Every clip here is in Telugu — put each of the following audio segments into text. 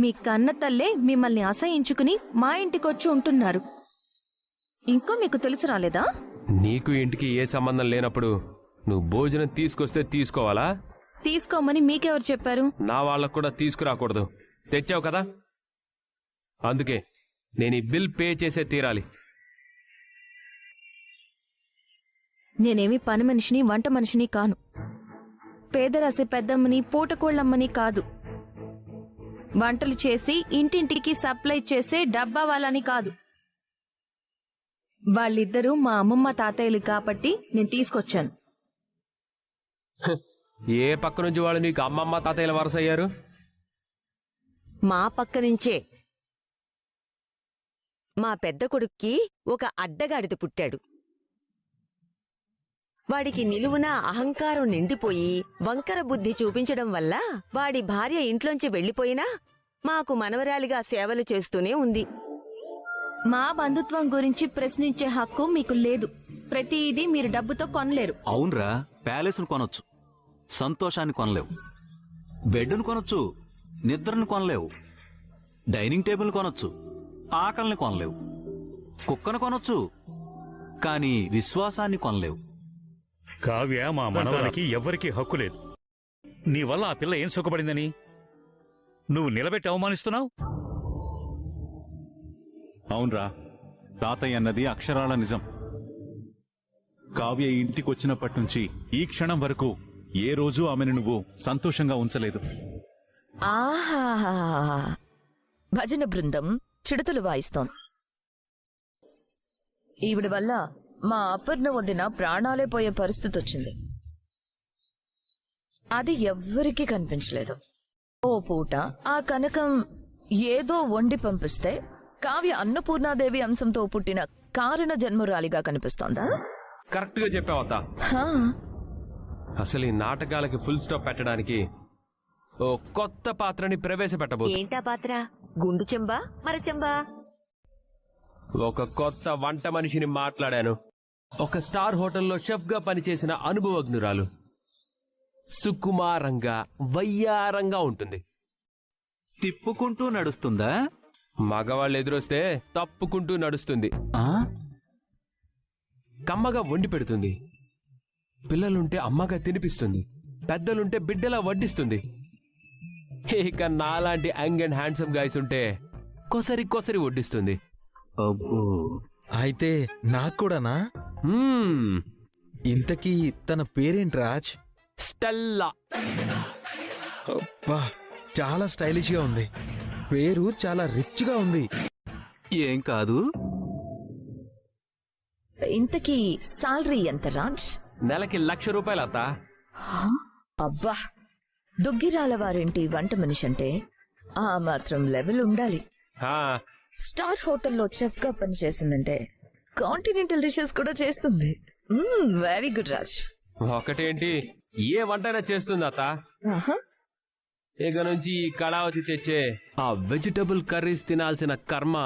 మీ కన్న తల్లే మిమ్మల్ని అసహించుకుని మా ఇంటికొచ్చి ఉంటున్నారు. ఇంకో మీకు తెలిసి రాలేదా? నీకు ఇంటికి ఏ సంబంధం లేనప్పుడు నువ్వు భోజనం తీసుకొస్తే తీసుకోవాలా? తీసుకోమని మీకెవరు చెప్పారు? నా వాళ్ళకు కూడా తీసుకురాకూడదు. తెచ్చావు కదా, అందుకే నేను ఈ బిల్ పే చేసే తీరాలి. నేనేమి పని మనిషిని, వంట మనిషిని కాను. పేదరాశి పెద్దమ్మని, పూటకోళ్ళమ్మని కాదు. వంటలు చేసి ఇంటింటికి సప్లై చేసే డబ్బా వాళ్ళని కాదు. వాళ్ళిద్దరూ మా అమ్మమ్మ తాతయ్యలు కాబట్టి నేను తీసుకొచ్చాను. ఏ పక్క నుంచి వాళ్ళు నీకు అమ్మమ్మ తాతయ్యల వరస అయ్యారు? మా పక్క నుంచే. మా పెద్ద కొడుక్కి ఒక అడ్డగాడిద పుట్టాడు. వాడికి నిలువున అహంకారం నిండిపోయి వంకర బుద్ధి చూపించడం వల్ల వాడి భార్య ఇంట్లోంచి వెళ్లిపోయినా మాకు మనవరాలిగా సేవలు చేస్తూనే ఉంది. మా బంధుత్వం గురించి ప్రశ్నించే హక్కు మీకు లేదు. ప్రతిదీ మీరు డబ్బుతో కొనలేరు. అవునరా, ప్యాలెస్ను కొనొచ్చు, సంతోషాన్ని కొనలేవు. బెడ్ను కొనొచ్చు, నిద్రను కొనలేవు. డైనింగ్ టేబుల్ కొనొచ్చు, ఆకలిని కొనలేవు. కుక్కను కొనొచ్చు, కానీ విశ్వాసాన్ని కొనలేవు. కావ్య మా మనవరానికి ఎవ్వరికీ హక్కు లేదు. నీ వల్ల ఆ పిల్ల ఏం సుఖపడిందని నువ్వు నిలబెట్టి అవమానిస్తున్నావు? అవునరా, తాతయ్య అన్నది అక్షరాల నిజం. కావ్య ఇంటికొచ్చినప్పటి నుంచి ఈ క్షణం వరకు ఏ రోజు ఆమెను నువ్వు సంతోషంగా ఉంచలేదు. ఆహా, భజన బృందం చిడతలు వాయిస్తోంది. ఈవిడ వల్ల మా అపర్ణ వదిన ప్రాణాలే పోయే పరిస్థితి వచ్చింది. అది ఎవ్వరికీ కనిపించలేదు. ఓ పూట ఆ కనకం ఏదో వండి పంపిస్తే కావ్య అన్నపూర్ణాదేవి అంశంతో పుట్టిన కారణ జన్మురాలిగా కనిపిస్తోందా? కరెక్ట్ గా చెప్పావతా. అసలు ఈ నాటకాలకి ఫుల్ స్టాప్ పెట్టడానికి ఓ కొత్త పాత్రని ప్రవేశపెట్టబోతు. ఏంటా పాత్ర? గుండు చెంబా, మరచెంబా? ఒక కొత్త వంట మనిషిని మాట్లాడాను. ఒక స్టార్ హోటల్లో షెఫ్ గా పనిచేసిన అనుభవజ్ఞురాలు. సుకుమారంగా, వయ్యారంగా ఉంటుంది. తిప్పుకుంటూ నడుస్తుందా? మగవాళ్ళు ఎదురొస్తే తప్పుకుంటూ నడుస్తుంది. కమ్మగా వండి పెడుతుంది. పిల్లలుంటే అమ్మగా తినిపిస్తుంది. పెద్దలుంటే బిడ్డలా వడ్డిస్తుంది. ఇక నాలాంటి యంగ్ అండ్ హ్యాండ్సమ్ గైస్ ఉంటే కొసరి కొసరి వడ్డిస్తుంది. అబ్బో, అయితే నాకు కూడానా? ఇంతకీ తన పేరేంటి రాజ్? స్టెల్లా. వా, చాలా స్టైలిష్ గా ఉంది. పేరు చాలా రిచ్ గా ఉంది. ఏం కాదు. ఇంతకీ సాలరీ ఎంత రాజ్? నెలకి ₹1,00,000 అత్త. అబ్బా, దుగ్గిరాల వారింటి వంట మనిషి అంటే ఆ మాత్రం లెవెల్ ఉండాలి. స్టార్ హోటల్లో చెఫ్ గా పనిచేసిందంటే కాంటినెంటల్ డిషెస్ కూడా చేస్తుంది. Very good Raj. ఒకటేంటి, ఏ వంటైనా చేస్తుంది అత్త. ఇక నుంచి ఈ కళావతి తెచ్చే ఆ వెజిటబుల్ కర్రీస్ తినాల్సిన కర్మ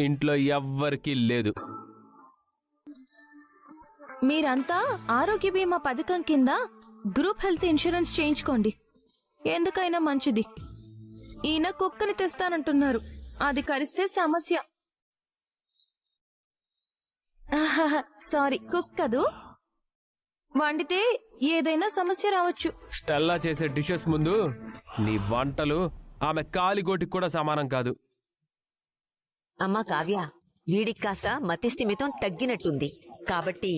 ఇంట్లో ఎవ్వరికీ లేదు. మీరంతా ఆరోగ్య బీమా పథకం కింద గ్రూప్ హెల్త్ ఇన్సూరెన్స్ చేయించుకోండి. ఎందుకైనా మంచిది. ఈయన కుక్కని తెస్తానంటున్నారు. అది కరిస్తే సమస్య. సారీ, కుక్కదు. వండితే ఏదైనా సమస్య రావచ్చు. స్టెల్లా చేసే డిషెస్ ముందు నీ వంటలు ఆమె కాలిగోటికి కూడా సమానం కాదు. అమ్మా కావ్య, వీడికి కాస్త మతిస్థిమితం తగ్గినట్టుంది. కాబట్టి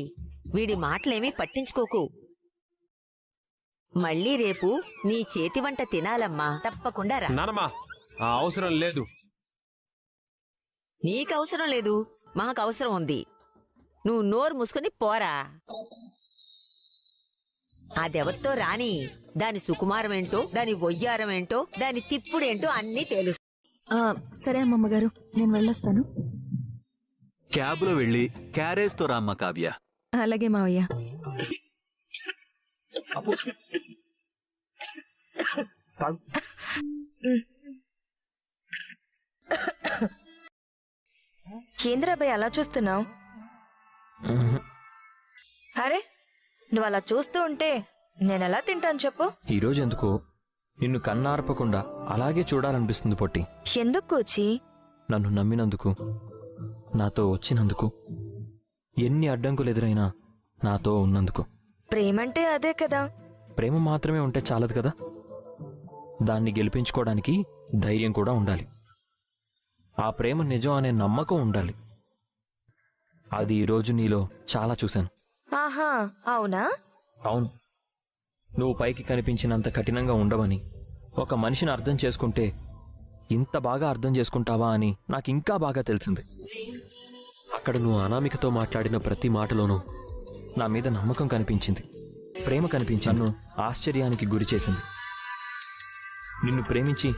వీడి మాటలేమీ పట్టించుకోకు. మళ్ళీ రేపు నీ చేతి వంట తినాలమ్మా, తప్పకుండా రా. నానమ్మా, ఆ అవసరం లేదు. నీకవసరం లేదు, మాకవసరం ఉంది. నువ్వు నోరు మూసుకుని పోరా. అదెవరితో రాని, దాని సుకుమారమేంటో, దాని వయ్యారమేంటో, దాని తిప్పుడేంటో అన్నీ తెలుసు. సరే అమ్మమ్మగారు, నేను వెళ్ళొస్తాను. క్యాబ్లో వెళ్ళి క్యారేజ్తో రామ్మ కావ్య. అలాగే మావయ్య. కేంద్రాబాయ్ అలా చూస్తున్నావు? అరే, నువ్వు అలా చూస్తూ ఉంటే నేను ఎలా తింటాను చెప్పు? ఈరోజు ఎందుకు నిన్ను కన్నార్పకుండా అలాగే చూడాలనిపిస్తుంది పొట్టి. ఎందుకు కోచి? నన్ను నమ్మినందుకు, నాతో వచ్చినందుకు, ఎన్ని అడ్డంకులు ఎదురైనా నాతో ఉన్నందుకు. ప్రేమంటే అదే కదా. ప్రేమ మాత్రమే ఉంటే చాలదు కదా, దాన్ని గెలిపించుకోవడానికి ధైర్యం కూడా ఉండాలి. ఆ ప్రేమ నిజం అనే నమ్మకం ఉండాలి. అది ఈరోజు నీలో చాలా చూశాను. ఆహా, అవునా? అవును, నువ్వు పైకి కనిపించినంత కఠినంగా ఉండవని, ఒక మనిషిని అర్థం చేసుకుంటే ఇంత బాగా అర్థం చేసుకుంటావా అని నాకు ఇంకా బాగా తెలిసింది. అక్కడ నువ్వు అనామికతో మాట్లాడిన ప్రతి మాటలోనూ నా మీద నమ్మకం కనిపించింది, ప్రేమ కనిపించి నన్ను ఆశ్చర్యానికి గురి చేసింది. నిన్ను ప్రేమించి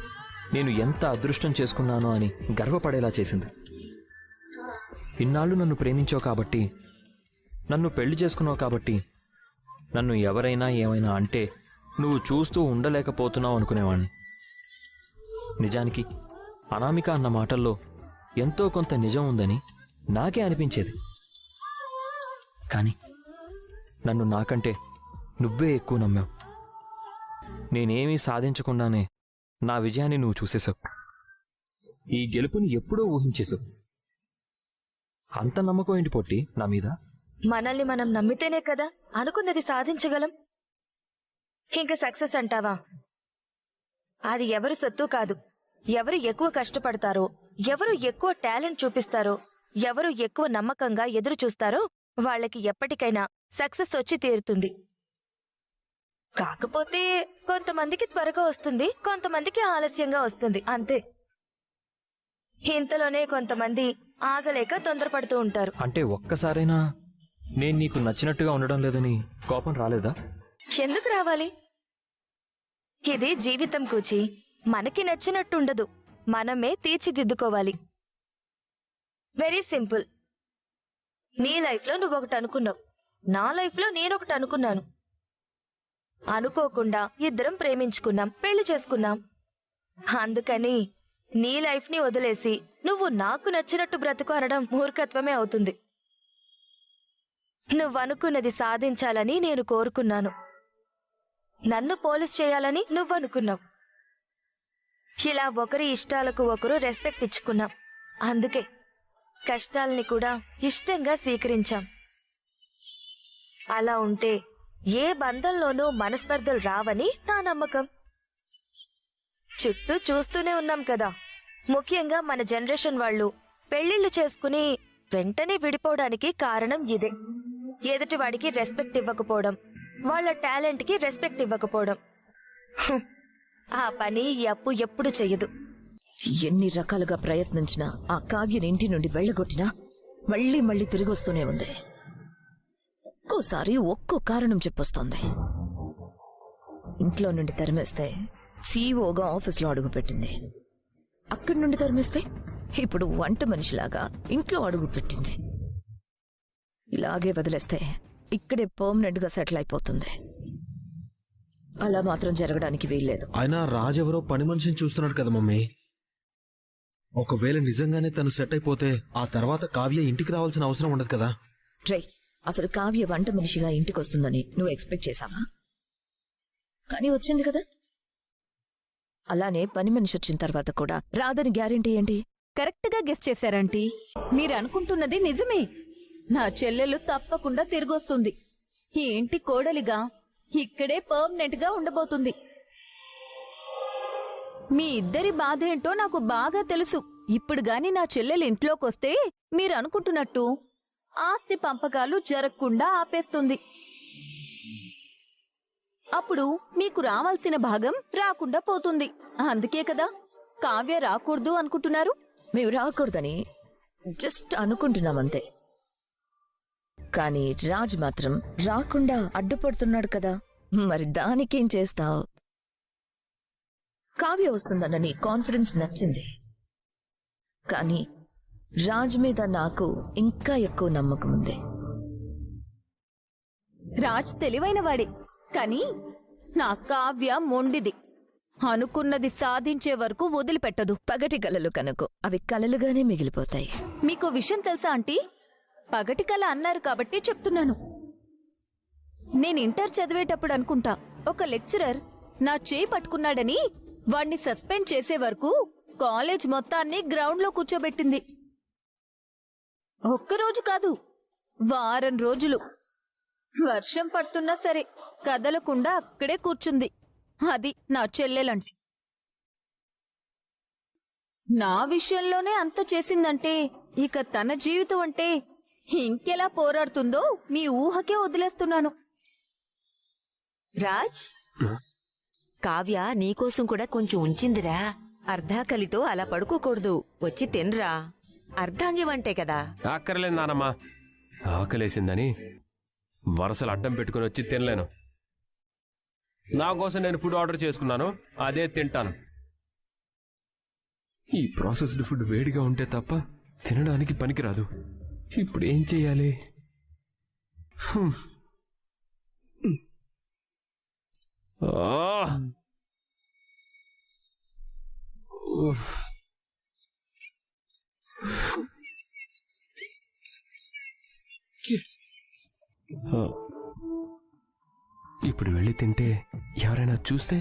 నేను ఎంత అదృష్టం చేసుకున్నానో అని గర్వపడేలా చేసింది. ఇన్నాళ్ళు నన్ను ప్రేమించావు కాబట్టి, నన్ను పెళ్లి చేసుకున్నావు కాబట్టి, నన్ను ఎవరైనా ఏమైనా అంటే నువ్వు చూస్తూ ఉండలేకపోతున్నావు అనుకునేవాణ్ణి. నిజానికి అనామిక అన్న మాటల్లో ఎంతో కొంత నిజం ఉందని నాకే అనిపించేది. కానీ నన్ను నాకంటే నువ్వే ఎక్కువ నమ్మావు. నేనేమీ సాధించకుండానే నా విజయాన్ని నువ్వు చూసేశావు. ఈ గెలుపుని ఎప్పుడో ఊహించేశావు. అంత నమ్మకం ఏంటి పొట్టి నా మీద? మనల్ని మనం నమ్మితేనే కదా అనుకున్నది సాధించగలం. ఇంకా సక్సెస్ అంటావా? అది ఎవరు సొత్తు కాదు. ఎవరు ఎక్కువ కష్టపడతారో, ఎవరు ఎక్కువ టాలెంట్ చూపిస్తారో, ఎవరు ఎక్కువ నమ్మకంగా ఎదురు చూస్తారో వాళ్ళకి ఎప్పటికైనా సక్సెస్ వచ్చి తీరుతుంది. కాకపోతే కొంతమందికి త్వరగా వస్తుంది, కొంతమందికి ఆలస్యంగా వస్తుంది, అంతే. ఇంతలోనే కొంతమంది ఆగలేక తొందరపడుతూ ఉంటారు. అంటే ఒక్కసారైనా నేను నీకు నచ్చినట్టుగా ఉండడం లేదని కోపం రాలేదా? ఎందుకు రావాలి? ఇది జీవితం కూచి. మనకి నచ్చినట్టుండదు, మనమే తీర్చిదిద్దుకోవాలి. Very simple. నీ లైఫ్లో నువ్వొకటి అనుకున్నావు, నా లైఫ్లో నేనొకటి అనుకున్నాను. అనుకోకుండా ఇద్దరం ప్రేమించుకున్నాం, పెళ్లి చేసుకున్నాం. అందుకని నీ లైఫ్ని వదిలేసి నువ్వు నాకు నచ్చినట్టు బ్రతుకు అనడం మూర్ఖత్వమే అవుతుంది. నువ్వనుకున్నది సాధించాలని నేను కోరుకున్నాను, నన్ను పోలీస్ చేయాలని నువ్వనుకున్నావు. ఇలా ఒకరి ఇష్టాలకు ఒకరు రెస్పెక్ట్ ఇచ్చుకున్నాం. అందుకే కష్టాల్ని కూడా ఇష్టంగా స్వీకరించాం. అలా ఉంటే ఏ బంధంలోనూ మనస్పర్ధలు రావని నా నమ్మకం. చుట్టూ చూస్తూనే ఉన్నాం కదా, ముఖ్యంగా మన జనరేషన్ వాళ్ళు పెళ్లిళ్లు చేసుకుని వెంటనే విడిపోవడానికి కారణం ఇదే. ఎదుటివాడికి రెస్పెక్ట్ ఇవ్వకపోవడం, వాళ్ళ టాలెంట్ కి రెస్పెక్ట్ ఇవ్వకపోవడం. ఆ పని ఈ అప్పు ఎప్పుడు చెయ్యదు. ఎన్ని రకాలుగా ప్రయత్నించినా ఆ కావ్యని ఇంటి నుండి వెళ్ళగొట్టినా మళ్ళీ మళ్ళీ తిరిగి వస్తూనే ఉంది. ఒక్కోసారి ఒక్కో కారణం చెప్పొస్తోంది. ఇంట్లో నుండి తరిమేస్తే సీఈఓగా ఆఫీస్లో అడుగుపెట్టింది. అక్కడి నుండి తరిమేస్తే ఇప్పుడు వంట మనిషిలాగా ఇంట్లో అడుగుపెట్టింది. ఇలాగే వదిలేస్తే ఇక్కడే పర్మనెంట్ గా సెటిల్ అయిపోతుంది. అలా మాత్రం జరగడానికి వీల్లేదు. అయినా రాజ్ ఎవరో పని మనిషిని చూస్తున్నాడు కదా మమ్మీ. ఒకవేళ నిజంగానే తను సెట్ అయిపోతే ఆ తర్వాత కావ్య ఇంటికి రావాల్సిన అవసరం ఉండదు కదా. ట్రై అసలు కావ్య వంట మనిషిగా ఇంటికి వస్తుందని నువ్వు ఎక్స్పెక్ట్ చేశావా? కానీ వచ్చింది కదా. అలానే పని మనిషి వచ్చిన తర్వాత కూడా రాదని గ్యారెంటీ ఏంటి? కరెక్ట్ గా గెస్ చేశారంటీ. మీరు అనుకుంటున్నది నిజమే. నా చెల్లెలు తప్పకుండా తిరిగొస్తుంది. ఈ ఇంటి కోడలిగా ఇక్కడే పర్మనెంట్ గా ఉండబోతుంది. మీ ఇద్దరి బాధ ఏంటో నాకు బాగా తెలుసు. ఇప్పుడు గాని నా చెల్లెలు ఇంట్లోకొస్తే మీరు అనుకుంటున్నట్టు ఆస్తి పంపకాలు జరగకుండా ఆపేస్తుంది. అప్పుడు మీకు రావాల్సిన భాగం రాకుండా పోతుంది. అందుకే కదా కావ్య రాకూడదు అనుకుంటున్నారు. మేము రాకూడదని జస్ట్ అనుకుంటున్నామంతే. కానీ రాజ్ మాత్రం రాకుండా అడ్డుపడుతున్నాడు కదా. మరి దానికేం చేస్తావు? కావ్య వస్తుందన్న నీ కాన్ఫిడెన్స్ నచ్చింది, కానీ రాజ్ మీద నాకు ఇంకా ఎక్కువ నమ్మకం ఉంది. రాజ్ తెలివైనవాడే, కానీ నా కావ్య మొండిది. అనుకున్నది సాధించే వరకు వదిలిపెట్టదు. పగటి కలలు కనుకో అవి కలలుగానే మిగిలిపోతాయి. మీకు విషయం తెలుసా ఆంటీ? పగటి కల అన్నారు కాబట్టి చెప్తున్నాను. నేను ఇంటర్ చదివేటప్పుడు అనుకుంటా ఒక లెక్చరర్ నా చేయి పట్టుకున్నాడని వాణ్ణి సస్పెండ్ చేసే వరకు కాలేజ్ మొత్తాన్ని గ్రౌండ్లో కూర్చోబెట్టింది. ఒక్కరోజు కాదు, వారం రోజులు. వర్షం పడుతున్నా సరే కదలకుండా అక్కడే కూర్చుంది. అది నా చెల్లెలంటే. నా విషయంలోనే అంత చేసిందంటే ఇక తన జీవితం అంటే ఇంకెలా పోరాడుతుందో మీ ఊహకే వదిలేస్తున్నాను. రాజ్, కావ్య నీకోసం కూడా కొంచెం ఉంచిందిరా. అర్ధాకలితో అలా పడుకోకూడదు, వచ్చి తినరా. అర్ధాంగి వంటే కదా. అక్కర్లేదు నానమ్మా, ఆకలేసిందని వరసలు అడ్డం పెట్టుకుని వచ్చి తినలేను. నా కోసం నేను ఫుడ్ ఆర్డర్ చేసుకున్నాను, అదే తింటాను. ఈ ప్రాసెస్డ్ ఫుడ్ వేడిగా ఉంటే తప్ప తినడానికి పనికిరాదు. ఇప్పుడు ఏం చెయ్యాలి? ఇప్పుడు వెళ్ళి తింటే ఎవరైనా చూస్తే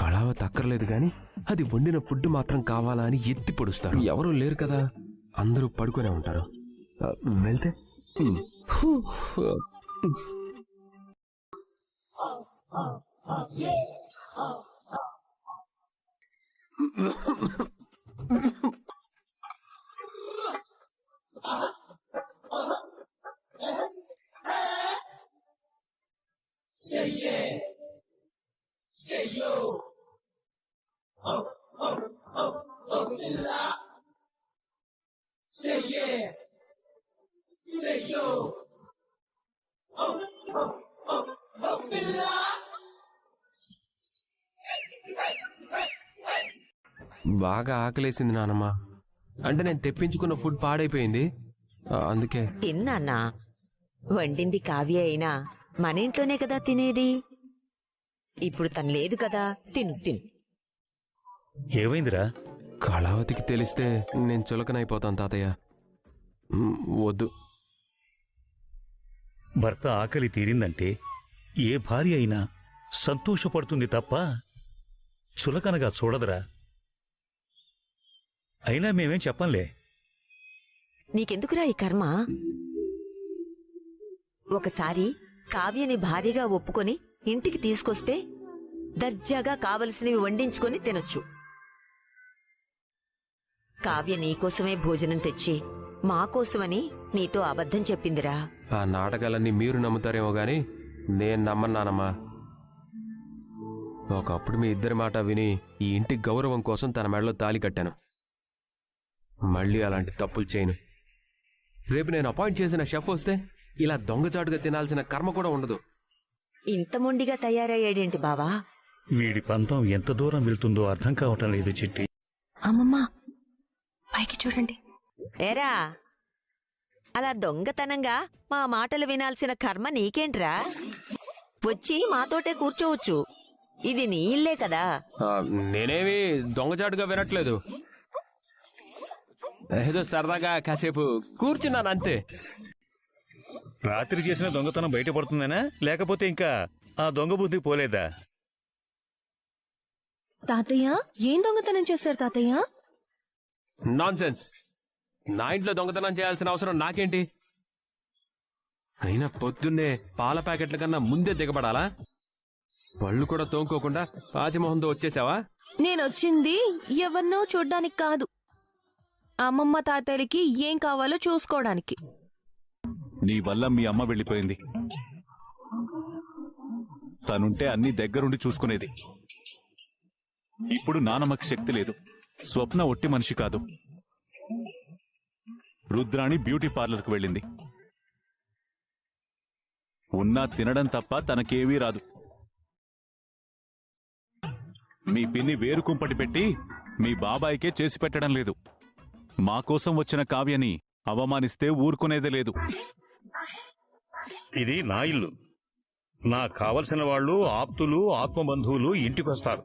కళావతి అక్కర్లేదు గాని అది వండిన ఫుడ్ మాత్రం కావాలా అని ఎత్తి పొడుస్తారు. ఎవరూ లేరు కదా, అందరూ పడుకునే ఉంటారు. వెళ్తే బాగా ఆకలేసింది నానమ్మ. అంటే నేను తెప్పించుకున్న ఫుడ్ పాడైపోయింది, అందుకే. తిన్నానా? వండింది కావ్య అయినా మన ఇంట్లోనే కదా తినేది. ఇప్పుడు తను లేదు కదా, తిను తిను. ఏమైందిరా? కళావతికి తెలిస్తే నేను చులకనైపోతాను తాతయ్య. వద్దు. భర్త ఆకలి తీరిందంటే ఏ భార్య అయినా సంతోషపడుతుంది తప్ప చులకనగా చూడదురా. అయినా మేమేం చెప్పంలే. నీకెందుకురా ఈ కర్మ? ఒకసారి కావ్యని భార్యగా ఒప్పుకొని ఇంటికి తీసుకొస్తే దర్జాగా కావలసినవి వండించుకొని తినొచ్చు. కావ్య నీకోసమే భోజనం తెచ్చి మాకోసమని నీతో అబద్ధం చెప్పిందిరా. ఆ నాటకాలన్నీ మీరు నమ్ముతారేమో గాని నేను నమ్మన్నానమ్మా. ఒకప్పుడు మీ ఇద్దరి మాట విని ఈ ఇంటి గౌరవం కోసం తన మెడలో తాళి కట్టాను. మళ్ళీ అలాంటి తప్పులు చేయను. రేపు నేను అపాయింట్ చేసిన షెఫ్ వస్తే ఇలా దొంగచాటుగా తినాల్సిన కర్మ కూడా ఉండదు. ఇంత మొండిగా తయారయ్యాడేంటి బావా? వీడి పంతం ఎంత దూరం వెళ్తుందో అర్థం కావటం లేదు చిట్టి. అమ్మమ్మా, పైకి చూడండి. ఏరా, అలా దొంగతనంగా మా మాటలు వినాల్సిన కర్మ నీకేంట్రా? వచ్చి మాతోటే కూర్చోవచ్చు. ఇది నీ ఇల్లే కదా. నేనేమి దొంగచాటుగా వినట్లేదు. ఏదో సరదాగా కాసేపు కూర్చున్నాను అంతే. రాత్రి చేసిన దొంగతనం బయటపడుతుందనా, లేకపోతే ఇంకా ఆ దొంగ బుద్ధి పోలేదా? తాతయ్య, ఏం దొంగతనం చేశారు తాతయ్య? నాన్సెన్స్. నా ఇంట్లో దొంగతనం చేయాల్సిన అవసరం నాకేంటి? అయినా పొద్దున్నే పాల ప్యాకెట్ల కన్నా ముందే దిగబడాలా? పళ్ళు కూడా తోముకోకుండా పాచిమొహంతో వచ్చేసావా? నేనొచ్చింది ఎవరినో చూడ్డానికి కాదు, అమ్మమ్మ తాతయ్యలకి ఏం కావాలో చూసుకోవడానికి. నీ వల్ల మీ అమ్మ వెళ్ళిపోయింది. తనుంటే అన్ని దగ్గరుండి చూసుకునేది. ఇప్పుడు నానమ్మకి శక్తి లేదు. స్వప్న ఒట్టి మనిషి కాదు. రుద్రాణి బ్యూటీ పార్లర్కు వెళ్ళింది. ఉన్నా తినడం తప్ప తనకేవీ రాదు. మీ పిన్ని వేరు కుంపటి పెట్టి మీ బాబాయికే చేసి పెట్టడం లేదు. మా కోసం వచ్చిన కావ్యని అవమానిస్తే ఊరుకునేదే లేదు. ఇది నా ఇల్లు. నాకు కావలసిన వాళ్ళు, ఆప్తులు, ఆత్మబంధువులు ఇంటికొస్తారు.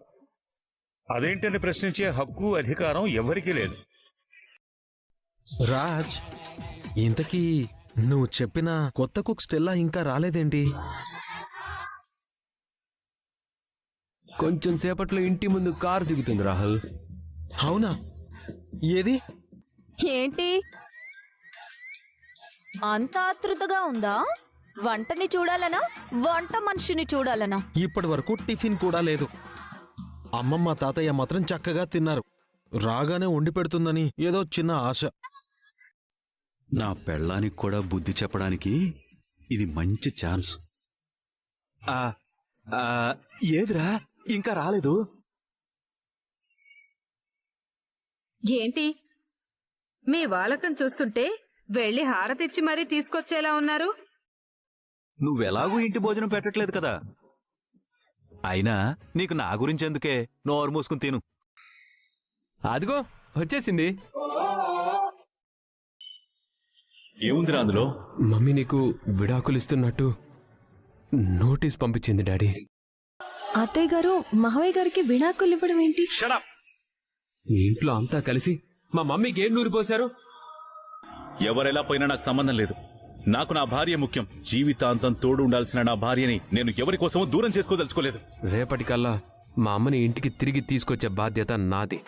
అదేంటని ప్రశ్నించే హక్కు, అధికారం ఎవరికీ లేదు. రాజ్, ఇంతకీ నువ్వు చెప్పిన కొత్త కుక్ స్టెల్లా ఇంకా రాలేదేంటి? కొంచెం సేపట్లో ఇంటి ముందు కారు దిగుతుంది రాహుల్. అవునా? ఏది? ఏంటి అంత ఆతృతగా ఉందా? వంటని చూడాలనా, వంట మనిషిని చూడాలనా? ఇప్పటి వరకు టిఫిన్ కూడా లేదు. అమ్మమ్మ తాతయ్య మాత్రం చక్కగా తిన్నారు. రాగానే వండి పెడుతుందని ఏదో చిన్న ఆశ. నా పెళ్ళానికి కూడా బుద్ధి చెప్పడానికి ఇది మంచి ఛాన్స్. ఏదిరా ఇంకా రాలేదు? ఏంటి మీ వాలకం చూస్తుంటే వెళ్ళి హారతిచ్చి మరీ తీసుకొచ్చేలా ఉన్నారు. నువ్వెలాగూ ఇంటి భోజనం పెట్టట్లేదు కదా. అయినా నీకు నా గురించి ఎందుకే, నోరు మూసుకుని తిను. అదిగో వచ్చేసింది. ఏముందిరా అందులో? మమ్మీ నీకు విడాకులు ఇస్తున్నట్టు నోటీస్ పంపించింది డాడీ. అత్తయ్య గారు మహవయ్య గారికి విడాకులు ఇవ్వడం ఏంటి? మీ ఇంట్లో అంతా కలిసి మా మమ్మీకి ఏం నూరిపోశారు? ఎవరెలా పోయినా నాకు సంబంధం లేదు. నాకు నా భార్య ముఖ్యం. జీవితాంతం తోడు ఉండాల్సిన నా భార్యని నేను ఎవరి కోసమో దూరం చేసుకోదలుచుకోలేదు. రేపటికల్లా మా అమ్మని ఇంటికి తిరిగి తీసుకొచ్చే బాధ్యత నాది.